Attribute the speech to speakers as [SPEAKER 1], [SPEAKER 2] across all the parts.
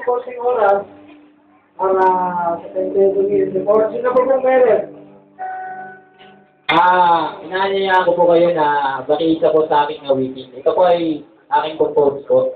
[SPEAKER 1] konting oras para sa tayong report. Sino po pong meron?
[SPEAKER 2] Inaanyayaan ko po kayo na bakisa po sa aking awitin. Ito po ay aking compose ko.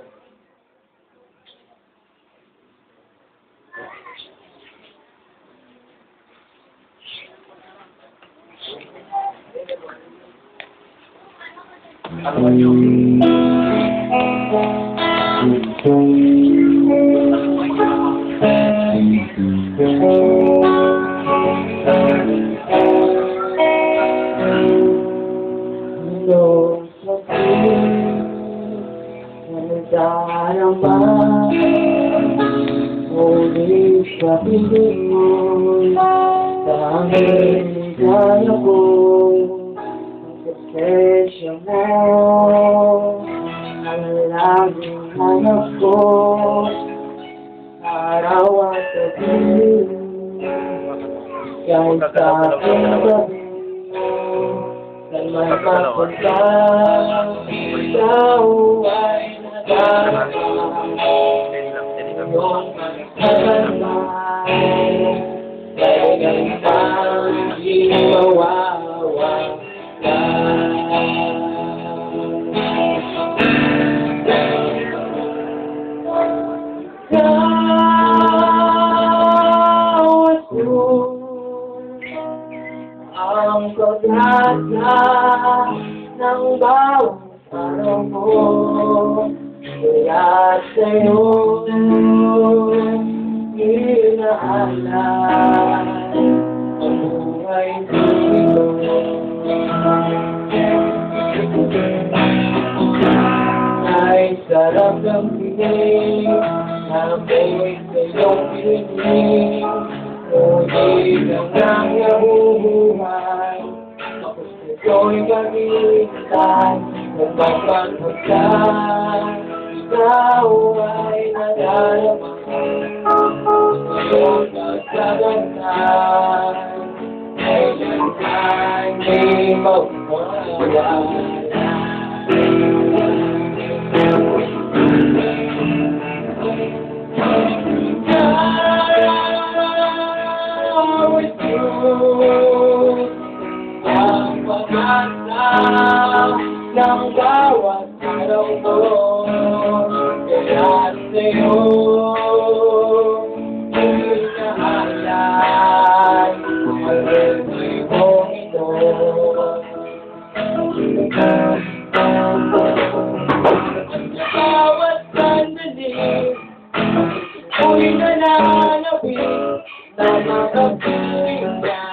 [SPEAKER 1] Ngunit sa piling mo, sa amin kaya ko, ang presensya mo, ang laging hanap ko, araw at gabi, kahit sa aking gabi, saan man mapunta, ikaw ay nadarama. Yung magkakalay, talagang hindi mawawala. Bawat ang pag-asa ng bawat araw mo, kaya sa'yo inaalay ang buhay dito. Ay sarap ng piling, ako'y sa'yong piling, ngunit ang nangyayuhay, tapos ito'y gamitan, kung magpagpagkan, ikaw ay nadarama, ngayon magkagantan, kailan ay di mawawala. Ang pag-asa ng bawat araw mo, kaya sa'yo inaalay ang buhay kong ito. Bawat sandali, ako'y nananawin na makapiling ka.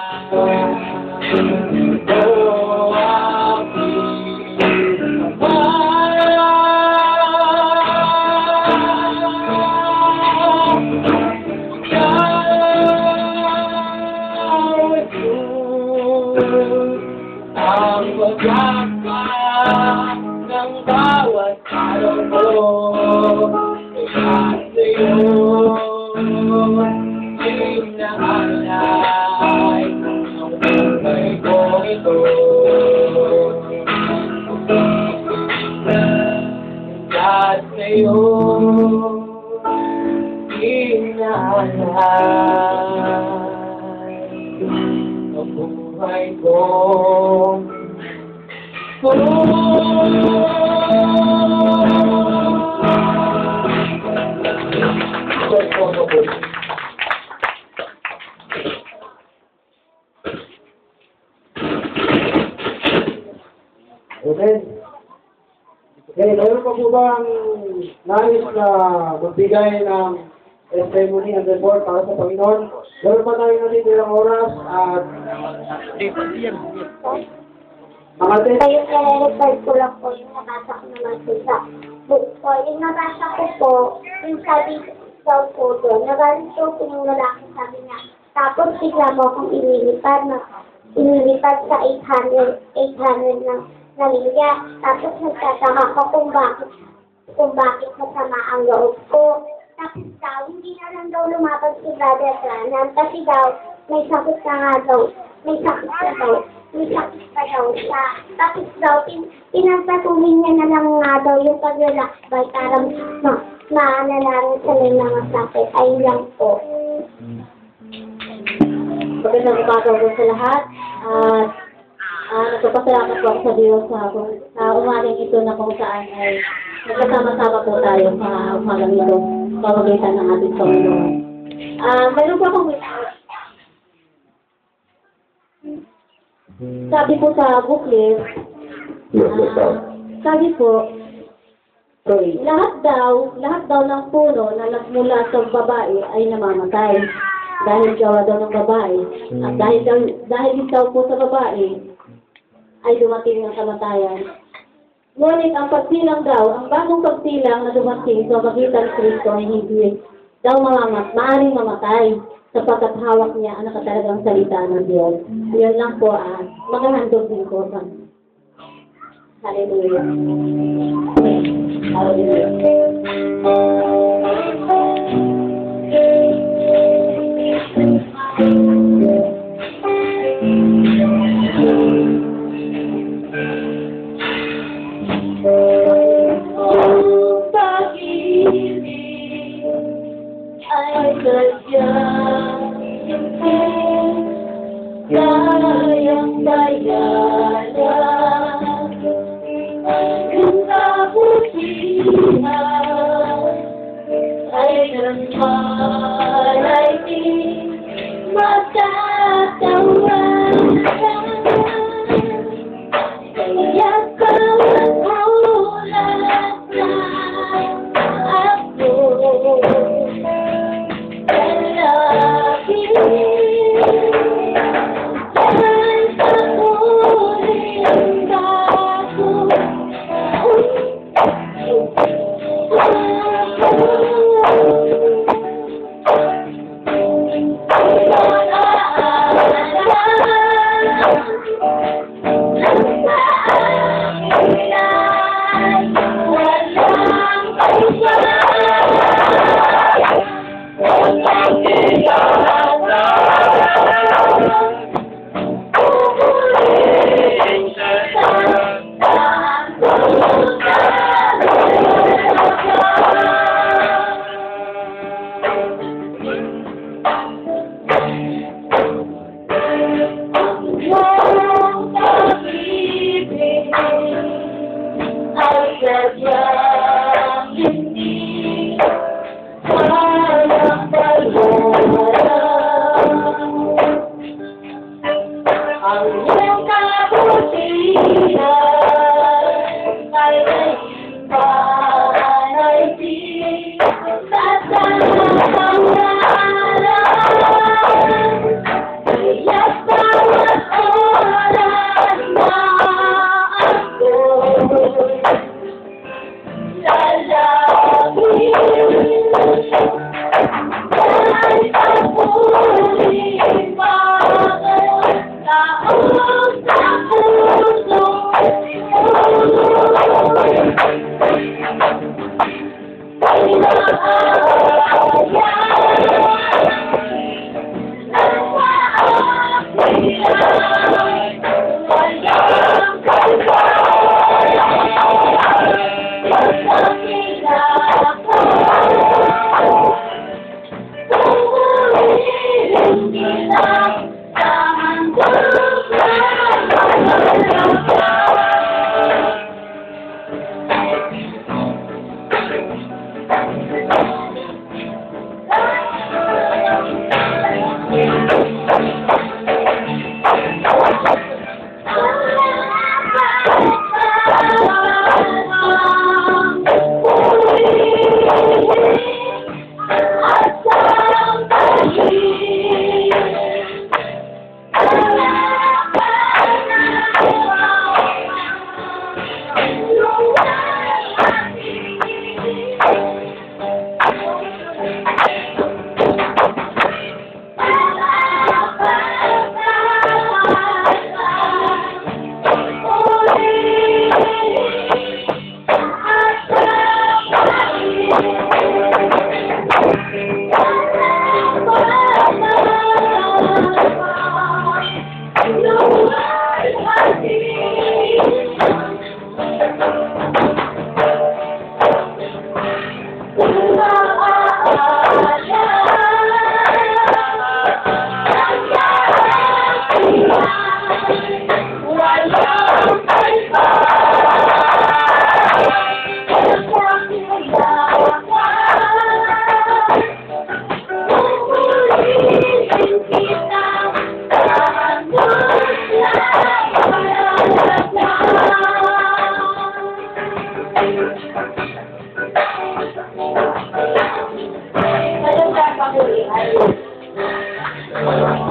[SPEAKER 1] Ang pagkaka ng bawat araw mo, kaya sa'yo inaalay ang buhay ko ito. Kaya sa'yo inaalay ang buhay ko.
[SPEAKER 3] Amen. Okay, mayroon pa po ba ang nais na magbigay ng testimony and report para sa Panginoon? Meron pa tayo natin ilang oras at mga test.
[SPEAKER 4] Yung nare-record ko lang po, yung nabasa ko naman po sa book ko. Yung nabasa ko po, yung sabi daw po doon, nagaling po po yung lalaki, sabi niya. Tapos bigla mo akong inilipad sa 800 na linya. Tapos nagtataka ko kung bakit masama ang loob ko. Tapos daw, hindi na lang daw lumapag si Brother Planan kasi daw, may sakit na nga daw. May sakit pa daw siya. Tapos daw, pinapatuloy niya na lang nga daw yung paglalakbay para maanalangan sa may mga sakit. Ayun lang po.
[SPEAKER 5] Magandang umaga po sa lahat. Nagpapasalamat po ako sa Diyos sa umagang ito na kung saan ay nagkasama-sama po tayo sa umagang ito pamagitan ng ating Panginoon. Mayroon po akong sabi po sa booklet, sabi po, lahat daw ng puno na nagmula sa babae ay namamatay. Dahil gawa daw ng babae. At dahil daw po sa babae, ay dumating ang kamatayan. Ngunit ang pagsilang daw, ang bagong pagsilang na dumating sa magitan ni Kristo ay daw maaaring mamatay sapagkat hawak niya ang nakatalagang salita ng Diyos. Yun lang po, maghahandog din ko sa Hallelujah. Hallelujah. Ay sadyang hindi kayang bayaran yung kabutihan ay ng malay di matatawaran. Kaya kaulat na ako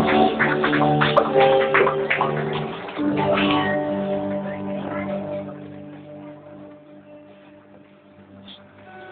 [SPEAKER 4] Ay,